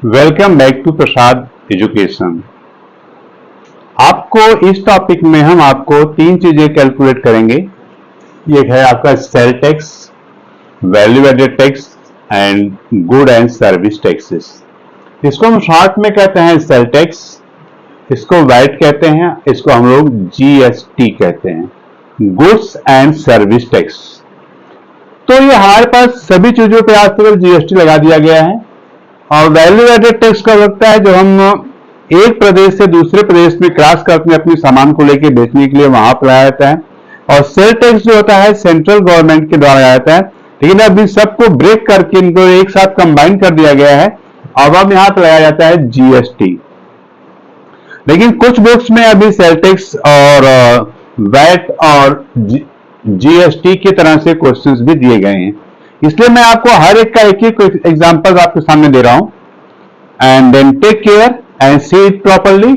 Welcome back to Prasad education. आपको इस topic में हम आपको तीन चीजें कैलकुलेट करेंगे। ये है आपका sale tax, value added tax and good and service taxes. इसको हम शॉर्ट में कहते हैं सेल टैक्स, इसको वैट कहते हैं, इसको हम लोग जीएसटी कहते हैं, गुड्स एंड सर्विस टैक्स। तो ये हमारे पास सभी चीजों पे आज तक जीएसटी लगा दिया गया है। और वैल्यू एडेड टैक्स कब लगता है? जब हम एक प्रदेश से दूसरे प्रदेश में क्रॉस करते हैं अपनी सामान को लेके बेचने के लिए, वहां पर लगाया जाता है। और सेल टैक्स जो होता है सेंट्रल गवर्नमेंट के द्वारा लगाया जाता है, लेकिन अब इन सबको ब्रेक करके इनको एक साथ कंबाइन कर दिया गया है। अब यहां पर लगाया जाता है जीएसटी। लेकिन कुछ बुक्स में अभी सेल टैक्स और वैट और जीएसटी की तरह से क्वेश्चंस भी दिए गए हैं, इसलिए मैं आपको हर एक का एक एग्जांपल आपके सामने दे रहा हूं। And then take care and see it properly.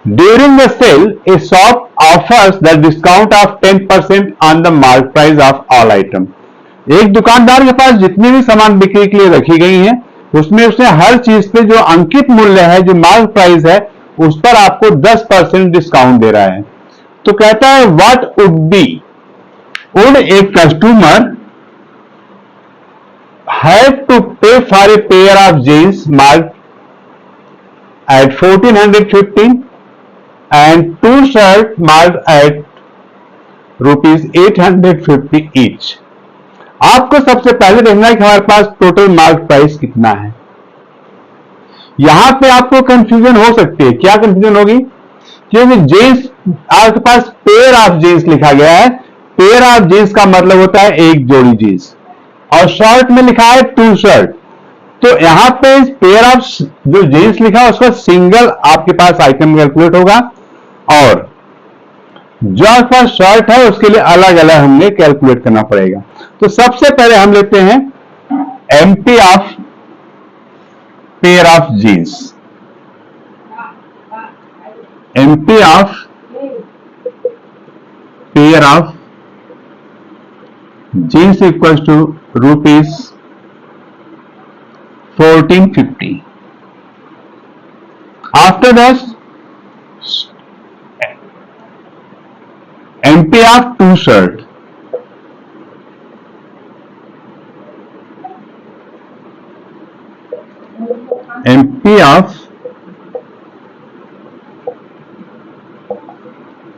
During the sale a shop offers the discount of 10% on the mark price of all item. एक दुकानदार के पास जितनी भी सामान बिक्री के लिए रखी गई है, उसमें उसने हर चीज पे जो अंकित मूल्य है, जो मार्क प्राइस है, उस पर आपको 10% डिस्काउंट दे रहा है। तो कहता है what would a customer have to pay for a pair of jeans marked at 1450 and two shirts marked at rupees 850 each। आपको सबसे पहले देखना है कि हमारे पास टोटल मार्क प्राइस कितना है। यहां पे आपको कंफ्यूजन हो सकती है। क्या कंफ्यूजन होगी? क्योंकि जींस आपके पास पेयर ऑफ जींस लिखा गया है। पेयर ऑफ जींस का मतलब होता है एक जोड़ी जींस, और शर्ट में लिखा है टू शर्ट। तो यहां पे पेयर ऑफ जो जींस लिखा है उसका सिंगल आपके पास आइटम कैलकुलेट होगा, और जो आपके पास शर्ट है उसके लिए अलग अलग हमें कैलकुलेट करना पड़ेगा। तो सबसे पहले हम लेते हैं MP of pair of jeans. MP of pair of jeans equals to rupees 1450. After that, MP of two shirt, MP of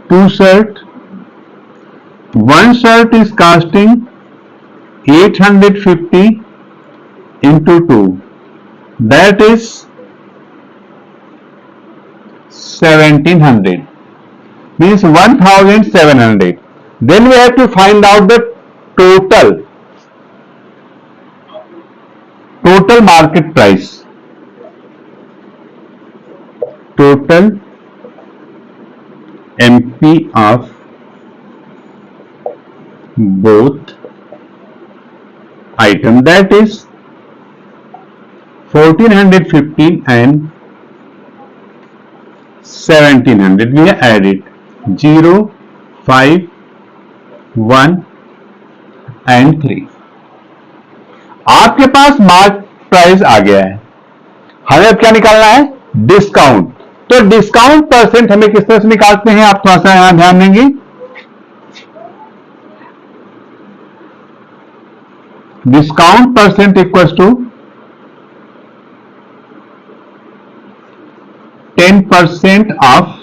two shirt. One shirt is costing 850 into 2, that is 1700, means 1700. Then we have to find out the total market price. Total MP of both item, that is 1450 and 1700. we have added 0, 5, 1 and 3। आपके पास mark price आ गया है। हमें अब क्या निकालना है? Discount. तो discount percent हमें किस तरह से निकालते हैं, आप थोड़ा सा यहां ध्यान देंगे। Discount percent equals to 10% of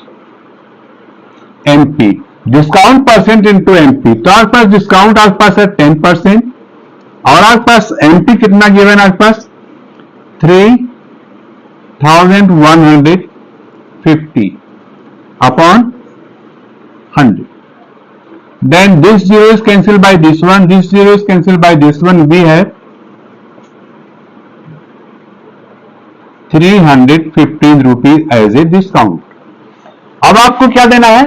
MP. Discount percent into MP. तो आपके पास डिस्काउंट आपके पास है 10%, और आपके पास एमपी कितना गिवन है? आपके पास 3150 upon 100। Then this zero is cancelled by this one, this zero is cancelled by this one. We have 315 rupees as a discount. अब आपको क्या देना है?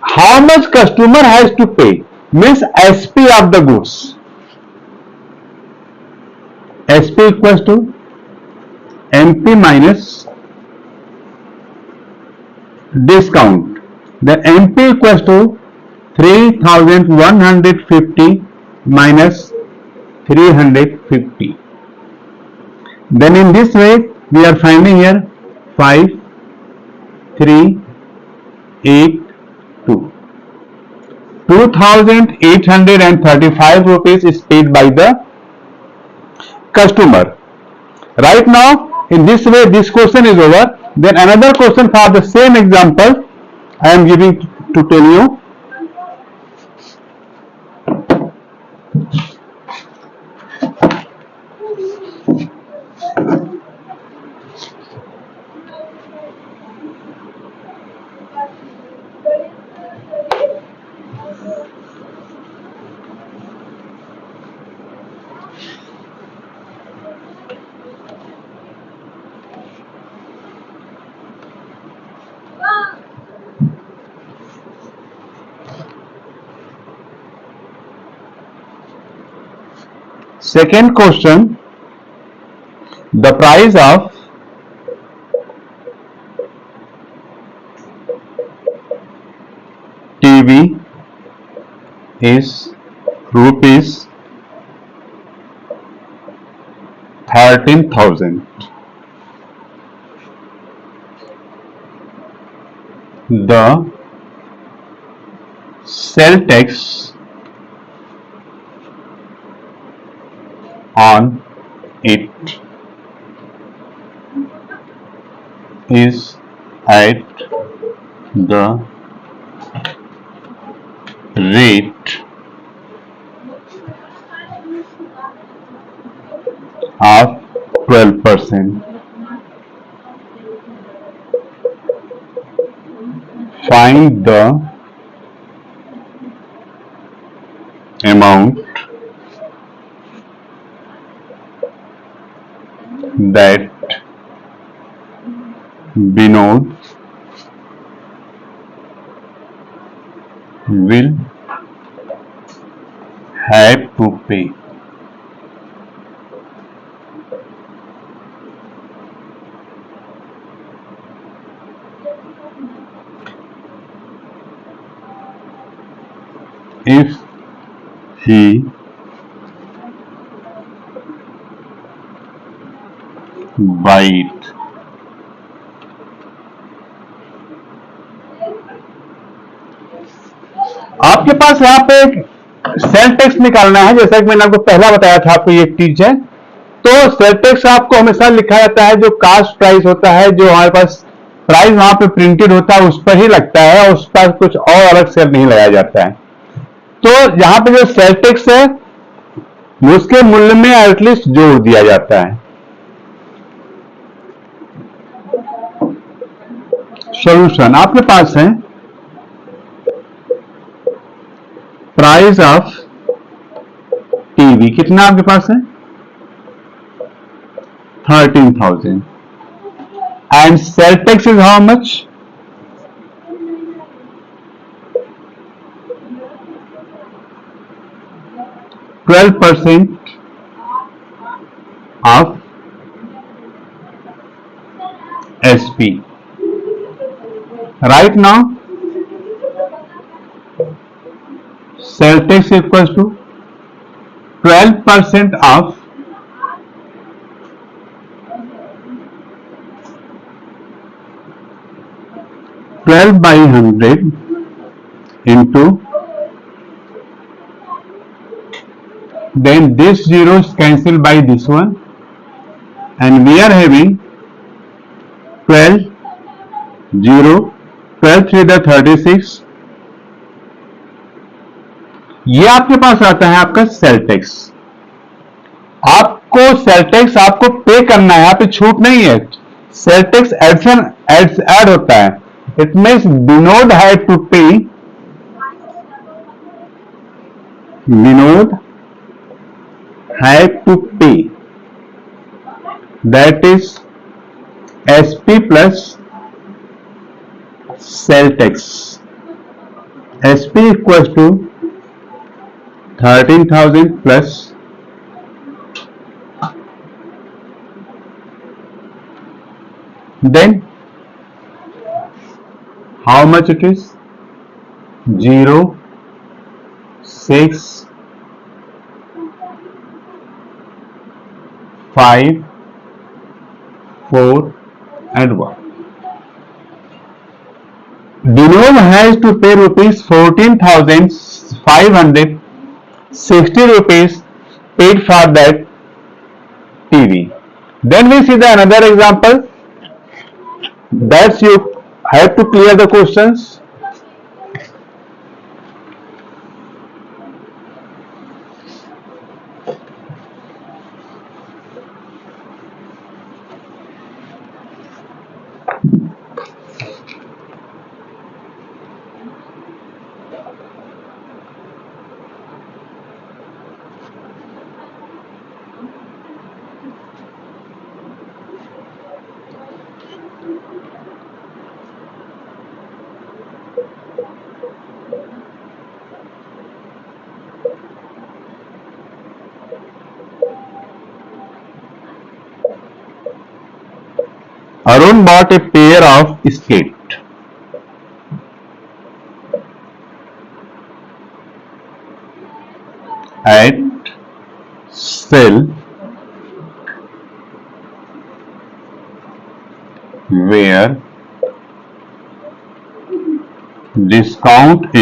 How much customer has to pay, means SP of the goods. SP equals to MP minus discount. Then MP equals to 3150 minus 350. Then in this way, we are finding here 5, 3, 8, 2. 2,835 rupees is paid by the customer. Right now, in this way, this question is over. Then another question for the same example I am giving to tell you. Second question, the price of TV is rupees 13,000. The sell tax on it is at the rate of 12%. Find the amount that Binod will have to pay. If he buy it. आपके पास यहाँ पे एक sale tax निकालना है, जैसा कि मैंने आपको पहला बताया था, आपको ये चीज है। तो सेल टैक्स आपको हमेशा लिखा जाता है जो कास्ट प्राइस होता है, जो हमारे पास प्राइस वहां पे प्रिंटेड होता है उस पर ही लगता है, उस पर कुछ और अलग से नहीं लगाया जाता है। तो यहाँ पे जो सेल टैक्स है उसके मूल्य में एटलीस्ट जोड़ दिया जाता है। सॉल्यूशन आपके पास है, प्राइस ऑफ टीवी कितना आपके पास है 13,000 and sale tax is how much 12% of SP. Right now, sell tax equals to 12% of 12 by 100 into, then this zero is cancelled by this one, and we are having 12 0 12 3 the 36. ये आपके पास आता है आपका sale tax. आपको sale tax आपको पे करना है, यहाँ पे छूट नहीं है। सेल टैक्स एडिशन ऐड होता है। It means Vinod had to pay, Vinod had to pay, that is SP plus sale tax. SP equals to 13,000 plus then how much it is 0 6 5 4 and 1. Vinod has to pay rupees 14,560 rupees paid for that TV. Then we see the another example. That's you have to clear the questions. Arun bought a pair of skates at sale where discount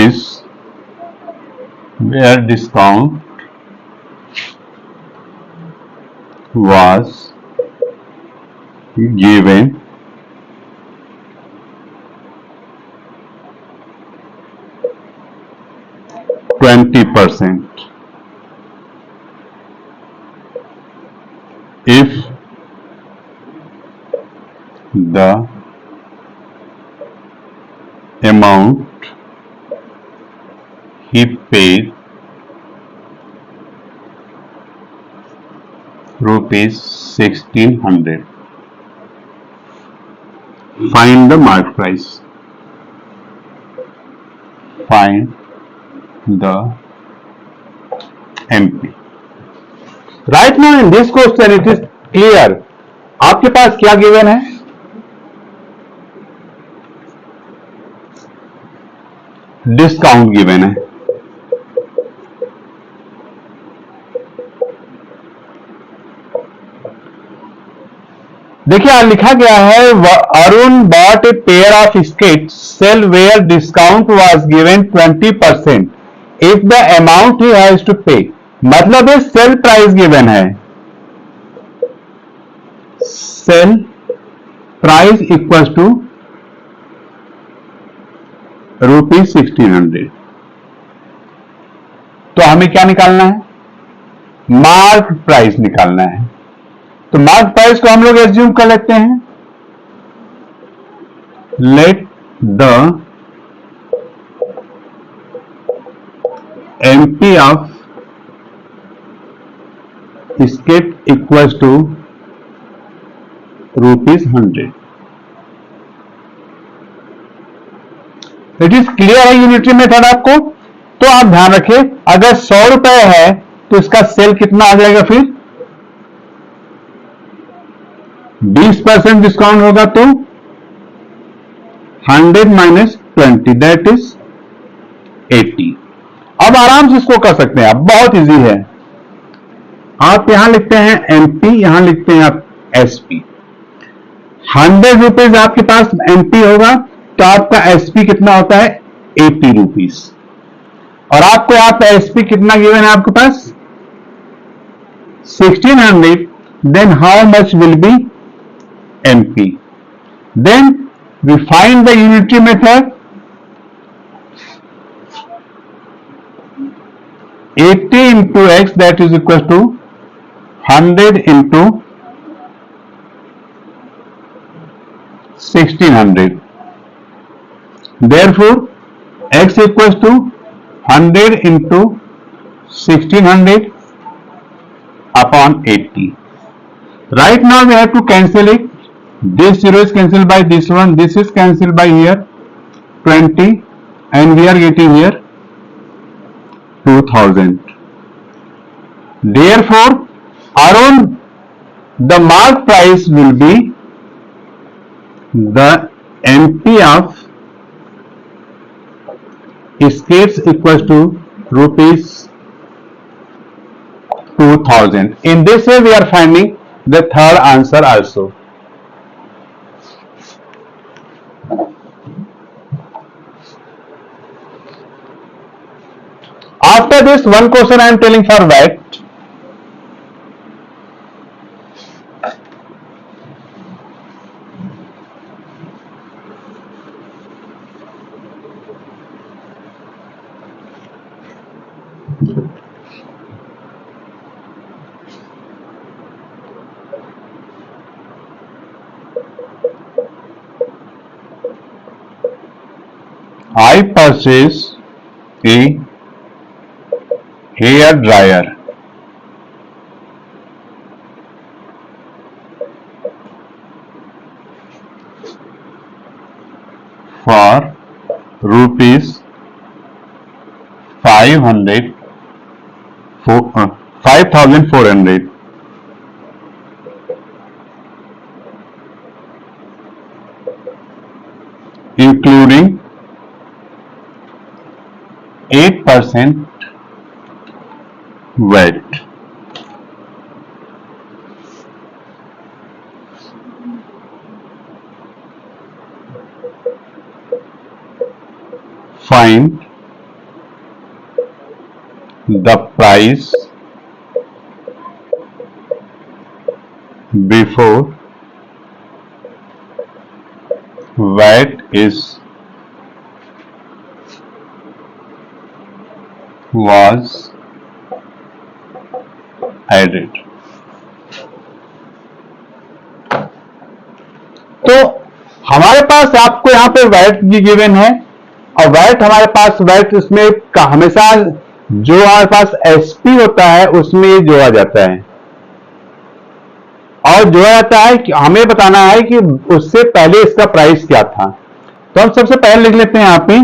was given 20%. If the amount he paid rupees 1600. Find the market price. Find the MP. Right now in this question it is clear. आपके पास क्या given है? Discount given है. देखिए यहां लिखा गया है Arun bought a pair of skates sale where discount was given 20% if the amount he has to pay. मतलब है सेल प्राइस गिवन है. Sale price equal to rupees 1600. तो हमें क्या निकालना है? मार्क प्राइस निकालना है. तो मार्क प्राइस को हम लोग एज्यूम कर लेते हैं. Let the MP of skate equal to rupees 100. It is clear है यूनिटरी मेथड आपको. तो आप ध्यान रखें अगर 100 रुपए है तो इसका सेल कितना आ जाएगा? फिर 20% डिस्काउंट होगा तो 100 माइनस 20 दैट इज 80. अब आराम से इसको कर सकते हैं आप. बहुत इजी है. आप यहां लिखते हैं एमपी, यहां लिखते हैं आप एसपी. 100 रुपीज आपके पास एमपी होगा तो आपका एसपी कितना होता है? 80 रुपीज. और आपको यहाँ पे एसपी कितना गिवन है आपके पास? 1600. Then how much will be MP? Then we find the unitary method. 80 into x, that is equal to 100 into 1600. Therefore x equals to 100 into 1600 upon 80. Right now we have to cancel it. This 0 is cancelled by this one, this is cancelled by here 20, and we are getting here 2000. Therefore around the mark price will be the MP of skates equals to rupees 2000. In this way we are finding the third answer also. after this, one question I am telling for VAT. I purchase a hair dryer for rupees 500 5,400, including 8% VAT. Find the price before VAT was added. तो हमारे पास आपको यहाँ पे VAT भी given है, और VAT हमारे पास VAT इसमें हमेशा जो हमारे पास एसपी होता है उसमें ये जोड़ा जाता है, और जोड़ा जाता है कि हमें बताना है कि उससे पहले इसका प्राइस क्या था। तो हम सबसे पहले लिख लेते हैं यहाँ पे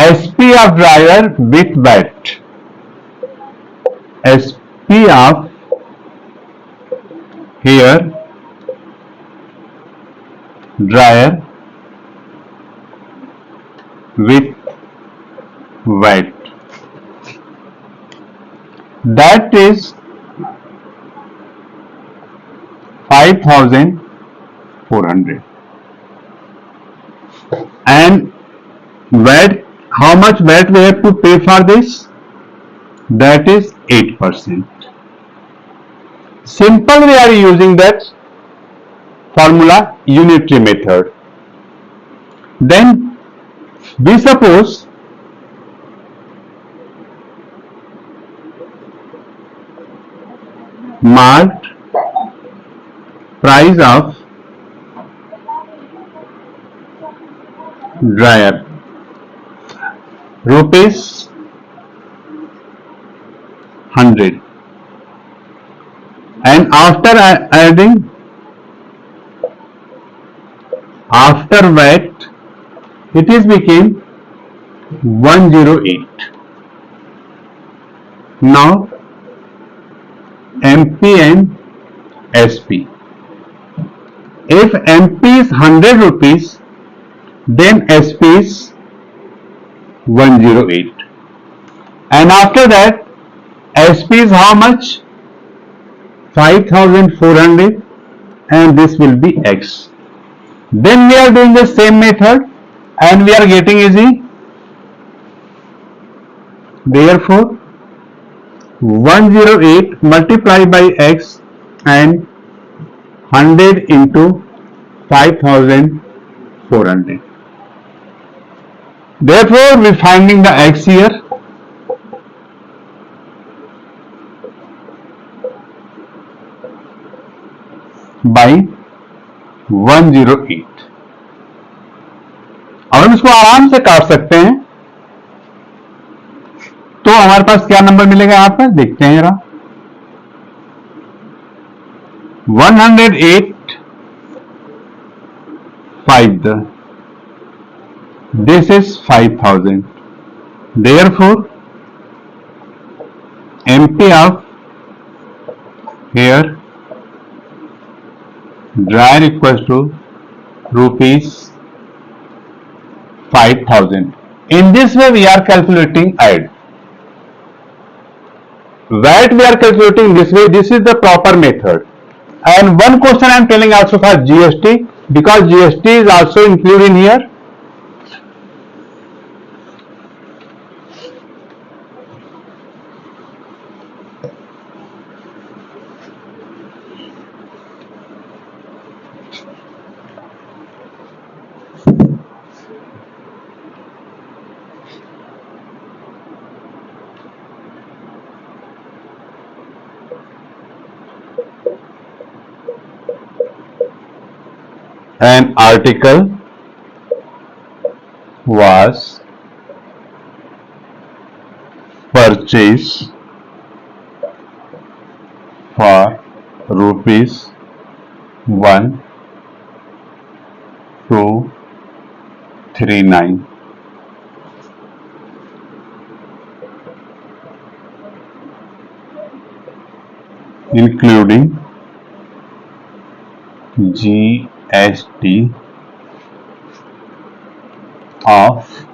SP of dryer with VAT, SP of hair dryer with VAT, that is 5,400, and VAT, how much VAT we have to pay for this? That is 8%. Simple, we are using that formula, unitary method. Then we suppose marked price of dryer rupees 100, and after adding after VAT it is became 108. Now MP and SP. If MP is 100 rupees, then SP is 108. And after that, SP is how much? 5,400, and this will be X. Then we are doing the same method, and we are getting easy. Therefore, 108 multiplied by X and 100 into 5,400. Therefore, we are finding the X here. By 108. अब हम इसको आराम से काट सकते हैं, तो हमारे पास क्या नंबर मिलेगा यहां पर देखते हैं जरा। 108 5, this is 5,000. Therefore, MP of here dryer equals to rupees 5,000. In this way we are calculating add. VAT we are calculating this way. This is the proper method. And one question I am telling also for GST, because GST is also included in here. An article was purchased for rupees 1239, including GST of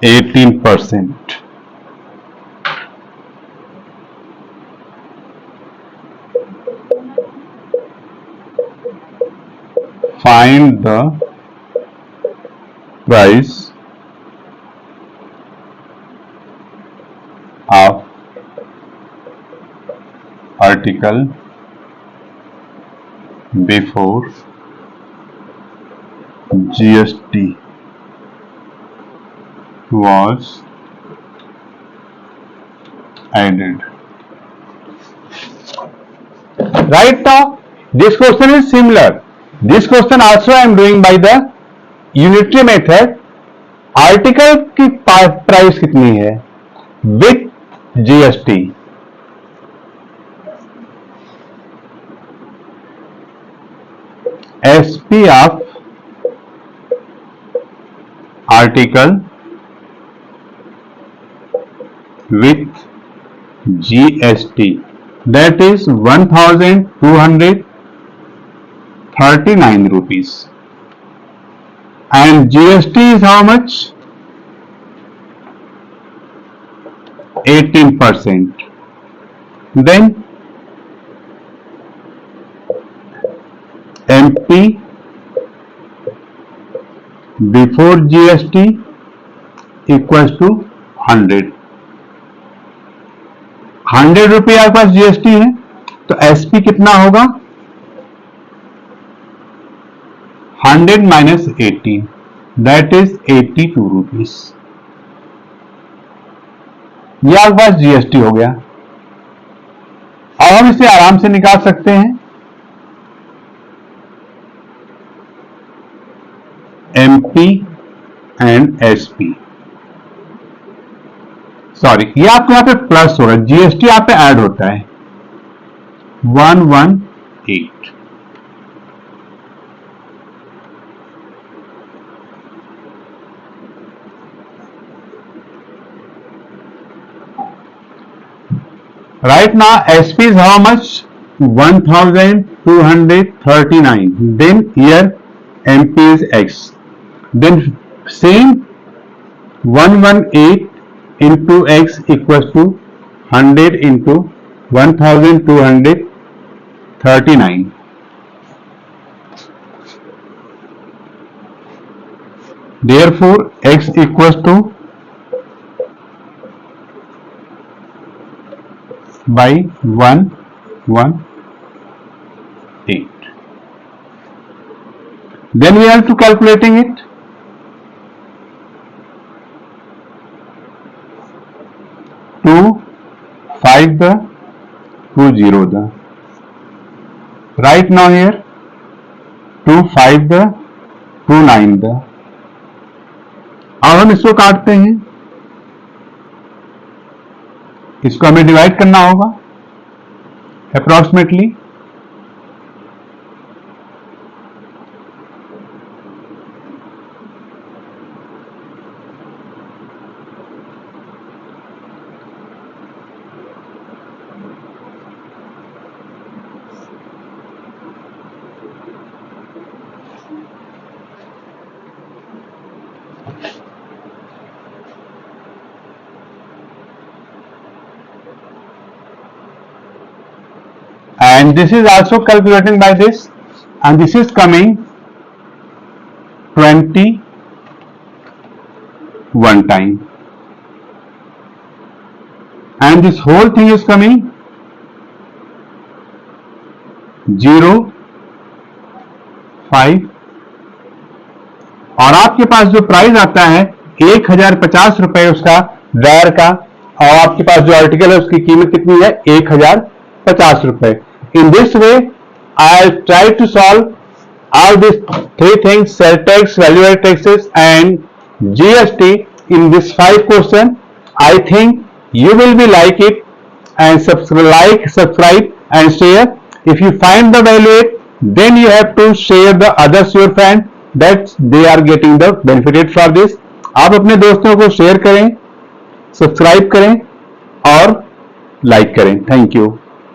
18%. Find the price of article before GST was added. Right now, this question is similar. This question also I am doing by the unitary method. Article की price कितनी है with GST, SP of article with GST, that is 1239 rupees, and GST is how much? 18%. Then MP before GST equals to 100. 100 रुपये आपके पास GST है तो SP कितना होगा? 100 minus 18, that is 82 rupees. यह आपके पास जीएसटी हो गया. अब हम इसे आराम से निकाल सकते हैं. एमपी एंड एसपी, सॉरी ये आपको यहां पे प्लस होगा, जीएसटी यहां पे ऐड होता है 118. Right now SP is how much? 1239. Then here MP is X. Then same 118 into X equals to 100 into 1239. Therefore X equals to by 118. Then we have to calculating it. Two 5 the 2 0 the. Right now here 2 5 the 2 9 the. अब हम इसको काटते हैं, इसको हमें divide करना होगा approximately. And this is also calculating by this, and this is coming 21 time, and this whole thing is coming 0 5, और आपके पास जो प्राइस आता है 1050 रुपए उसका ड्रायर का, और आपके पास जो आर्टिकल है उसकी कीमत कितनी है, 1050 रुपए। In this way I try to solve all these three things: sell tax, value added taxes and GST in this 5 question. I think you will be like it, and subscribe and share. If you find the value, then you have to share the others your friend that they are getting the benefited for this. आप अपने दोस्तों को share करें, subscribe करें और like करें। Thank you.